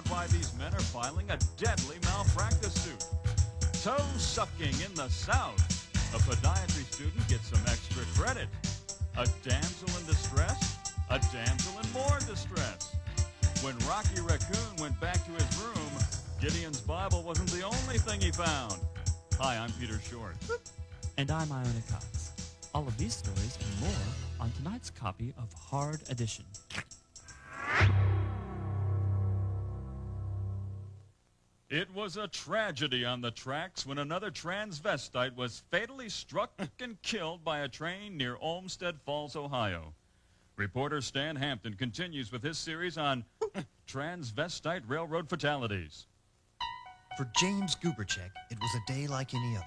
out why these men are filing a deadly malpractice suit. Toe sucking in the South. A podiatry student gets some extra credit. A damsel in distress. A damsel in more distress. When Rocky Raccoon went back to his room, Gideon's Bible wasn't the only thing he found. Hi, I'm Peter Short. And I'm Iona Cox. All of these stories and more on tonight's copy of Hard Edition. It was a tragedy on the tracks when another transvestite was fatally struck and killed by a train near Olmsted Falls, Ohio. Reporter Stan Hampton continues with his series on transvestite railroad fatalities. For James Guberchek, it was a day like any other.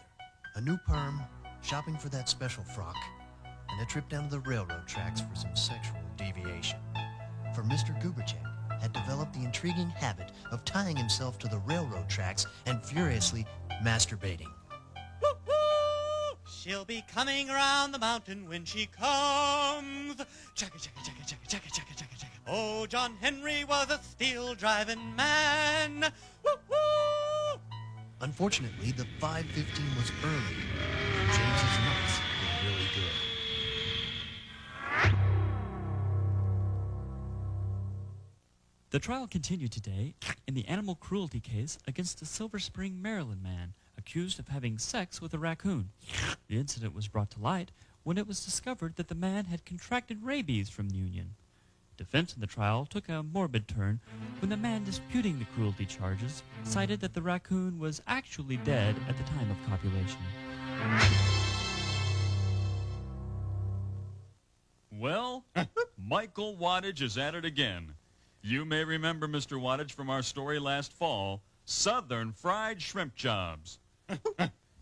A new perm, shopping for that special frock, and a trip down to the railroad tracks for some sexual deviation. For Mr. Guberchek had developed the intriguing habit of tying himself to the railroad tracks and furiously masturbating. Woo-hoo! She'll be coming around the mountain when she comes. Chugga, chugga, chugga, chugga, chugga, chugga, chugga, chugga. Oh, John Henry was a steel-driving man. Woo-hoo! Unfortunately, the 5:15 was early. James's nuts were really good. The trial continued today in the animal cruelty case against a Silver Spring, Maryland man accused of having sex with a raccoon. The incident was brought to light when it was discovered that the man had contracted rabies from the union. Defense in the trial took a morbid turn when the man disputing the cruelty charges cited that the raccoon was actually dead at the time of copulation. Well, Michael Wattage is at it again. You may remember Mr. Wattage from our story last fall, Southern Fried Shrimp Jobs.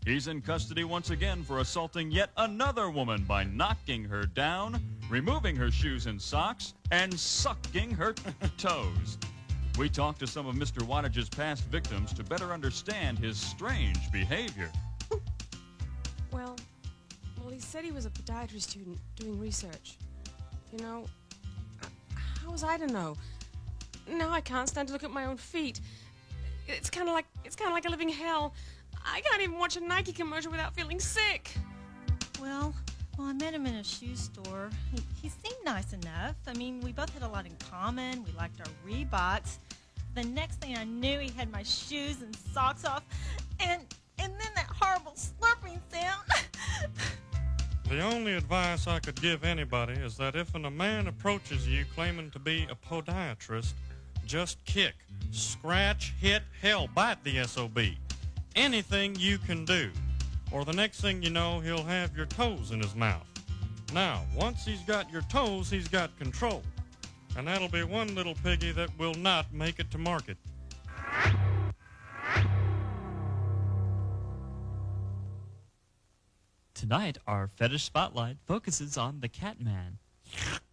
He's in custody once again for assaulting yet another woman by knocking her down, removing her shoes and socks, and sucking her toes. We talked to some of Mr. Wattage's past victims to better understand his strange behavior. Well, he said he was a podiatry student doing research. You know, how was I to know? Now I can't stand to look at my own feet. It's kind of like a living hell. I can't even watch a Nike commercial without feeling sick. Well, I met him in a shoe store. He seemed nice enough. I mean, we both had a lot in common. We liked our Reeboks. The next thing I knew, he had my shoes and socks off, and then that horrible slurping sound. The only advice I could give anybody is that if a man approaches you claiming to be a podiatrist, just kick, scratch, hit, hell, bite the SOB. Anything you can do. Or the next thing you know, he'll have your toes in his mouth. Now, once he's got your toes, he's got control. And that'll be one little piggy that will not make it to market. Tonight, our fetish spotlight focuses on the Catman,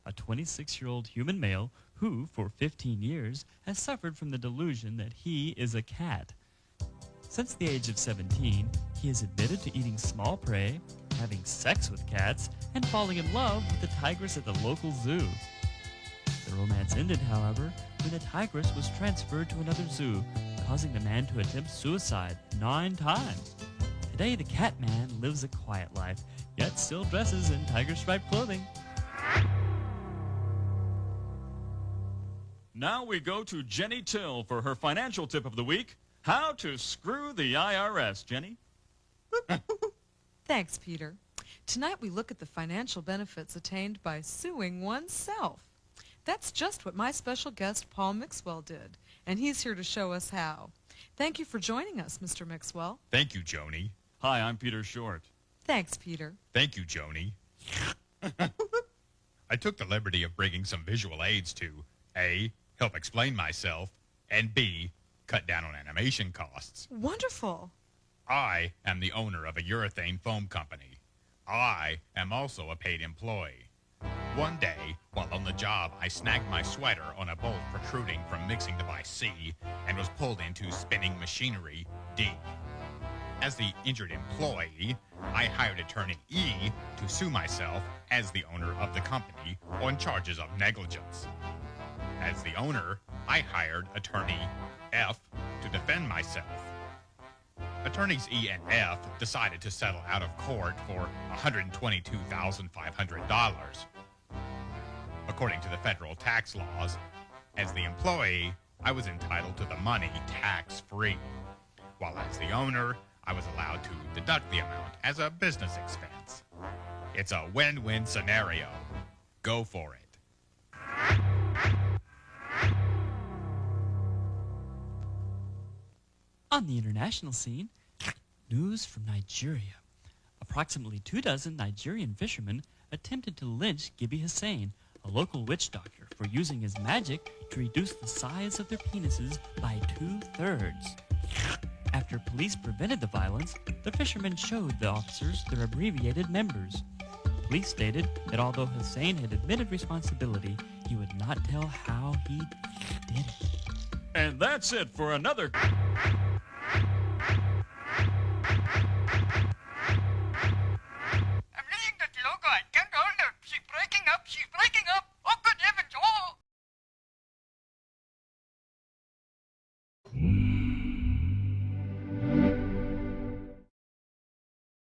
a 26-year-old human male who, for 15 years, has suffered from the delusion that he is a cat. Since the age of 17, he has admitted to eating small prey, having sex with cats, and falling in love with the tigress at the local zoo. The romance ended, however, when the tigress was transferred to another zoo, causing the man to attempt suicide 9 times. Today, the Catman lives a quiet life, yet still dresses in tiger-striped clothing. Now we go to Jenny Till for her financial tip of the week, how to screw the IRS. Jenny? Thanks, Peter. Tonight we look at the financial benefits attained by suing oneself. That's just what my special guest, Paul Mixwell, did, and he's here to show us how. Thank you for joining us, Mr. Mixwell. Thank you, Joni. Hi, I'm Peter Short. Thanks, Peter. Thank you, Joni. I took the liberty of bringing some visual aids to A, help explain myself, and B, cut down on animation costs. Wonderful. I am the owner of a urethane foam company. I am also a paid employee. One day, while on the job, I snagged my sweater on a bolt protruding from mixing device C and was pulled into spinning machinery D. As the injured employee, I hired attorney E to sue myself as the owner of the company on charges of negligence. As the owner, I hired attorney F to defend myself. Attorneys E and F decided to settle out of court for $122,500. According to the federal tax laws, as the employee, I was entitled to the money tax-free, while as the owner, I was allowed to deduct the amount as a business expense. It's a win-win scenario. Go for it. On the international scene, news from Nigeria. Approximately 24 Nigerian fishermen attempted to lynch Gibby Hussein, a local witch doctor, for using his magic to reduce the size of their penises by 2/3. After police prevented the violence, the fishermen showed the officers their abbreviated members. Police stated that although Hussein had admitted responsibility, he would not tell how he did it. And that's it for another